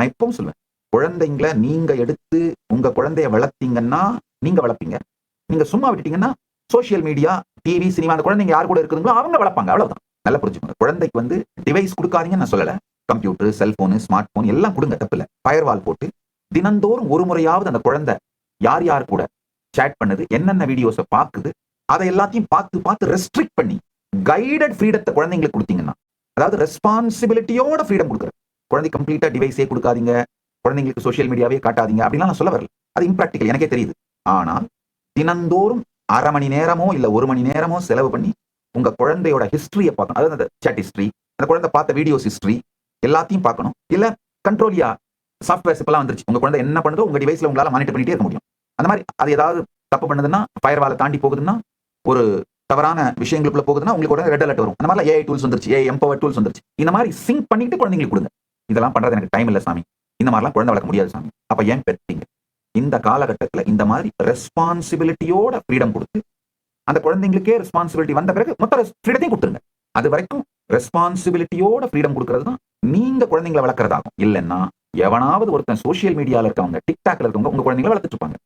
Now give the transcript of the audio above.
நான் இப்பவும் சொல்லுவேன், குழந்தைங்களை நீங்க எடுத்து உங்க குழந்தைய வளர்த்தீங்கன்னா நீங்க வளர்ப்பீங்க. நீங்க சும்மா விட்டுட்டீங்கன்னா சோசியல் மீடியா, டிவி, சினிமா அந்த குழந்தைங்க யார் கூட இருக்குதுங்களோ அவங்க வளர்ப்பாங்க. அவ்வளவுதான். நல்லா புரிஞ்சுக்கோங்க. குழந்தைக்கு டிவைஸ் குடுக்காதீங்கன்னு நான் சொல்லல. கம்ப்யூட்டர், செல்போன், ஸ்மார்ட் போன் எல்லாம் குடுங்க, தப்பில்ல. ஃபயர்வால் போட்டு தினந்தோறும் ஒரு முறையாவது அந்த குழந்தை யார் யார் கூட சேட் பண்ணுது, என்னென்ன வீடியோஸ பாக்குது, அதை எல்லாத்தையும் பார்த்து பார்த்து ரெஸ்ட்ரிக்ட் பண்ணி கைடட் ஃப்ரீடத்தை குழந்தைங்களுக்கு கொடுத்தீங்கன்னா, அதாவது ரெஸ்பான்சிபிலிட்டியோட ஃப்ரீடம் கொடுக்குறது. குழந்தை கம்ப்ளீட்டா டிவைஸே கொடுக்காதீங்க, குழந்தைங்களுக்கு சோசியல் மீடியாவே காட்டாதீங்க அப்படிலாம் நான் சொல்ல வரல. அது இம்ப்ராக்டிகல், எனக்கே தெரியுது. ஆனால் தினந்தோறும் 1/2 மணி நேரமோ இல்ல 1 மணி நேரமோ செலவு பண்ணி உங்க குழந்தையோட ஹிஸ்டரிய பார்க்கணும். அதாவது அந்த சாட் ஹிஸ்டரி, அந்த குழந்தை பார்த்த வீடியோஸ் ஹிஸ்டரி எல்லாத்தையும் பார்க்கணும். இல்ல கண்ட்ரோலியா சாஃப்ட்வேர்ஸ் இப்பலாம் வந்துருச்சு. உங்க குழந்தை என்ன பண்ணுதோ உங்க டிவைஸ்ல உங்களால மானிட்டர் பண்ணிட்டே இருக்க முடியும். அந்த மாதிரி அது ஏதாவது தப்பு பண்ணுதுன்னா, ஃபயர்வால தாண்டி போகுதுன்னா, ஒரு தவறான விஷயங்களுக்குள்ள போகுதுன்னா உங்களுக்கு உடனே ரெட் அலர்ட் வரும். அந்த மாதிரி ஏஐ டூல்ஸ் வந்துருச்சு, ஏஐ எம்பவர் டூல்ஸ் வந்துருச்சு. இந்த மாதிரி சிங்க் பண்ணிட்டு குழந்தைங்களுக்கு கொடுங்க. இதெல்லாம் பண்றது எனக்கு டைம் இல்ல சாமி, இந்த மாதிரிலாம் குழந்தை வளர்க்க முடியாது சாமி, அப்ப ஏன் பெத்தீங்க? இந்த காலகட்டத்துல இந்த மாதிரி ரெஸ்பான்சிபிலிட்டியோட ஃப்ரீடம் கொடுத்து அந்த குழந்தைங்களுக்கே ரெஸ்பான்சிபிலிட்டி வந்த பிறகு மொத்த ஃப்ரீடத்தையும் கொடுத்துருங்க. அது வரைக்கும் ரெஸ்பான்சிபிலிட்டியோட ஃப்ரீடம் கொடுக்கறது தான் நீங்க குழந்தைங்களை வளர்க்கறதாகும். இல்லைன்னா எவனாவது ஒருத்தன் சோசியல் மீடியால இருக்கவங்க, டிக்டாக்ல இருக்கவங்க உங்க குழந்தைங்களை வளர்த்துட்டு இருப்பாங்க.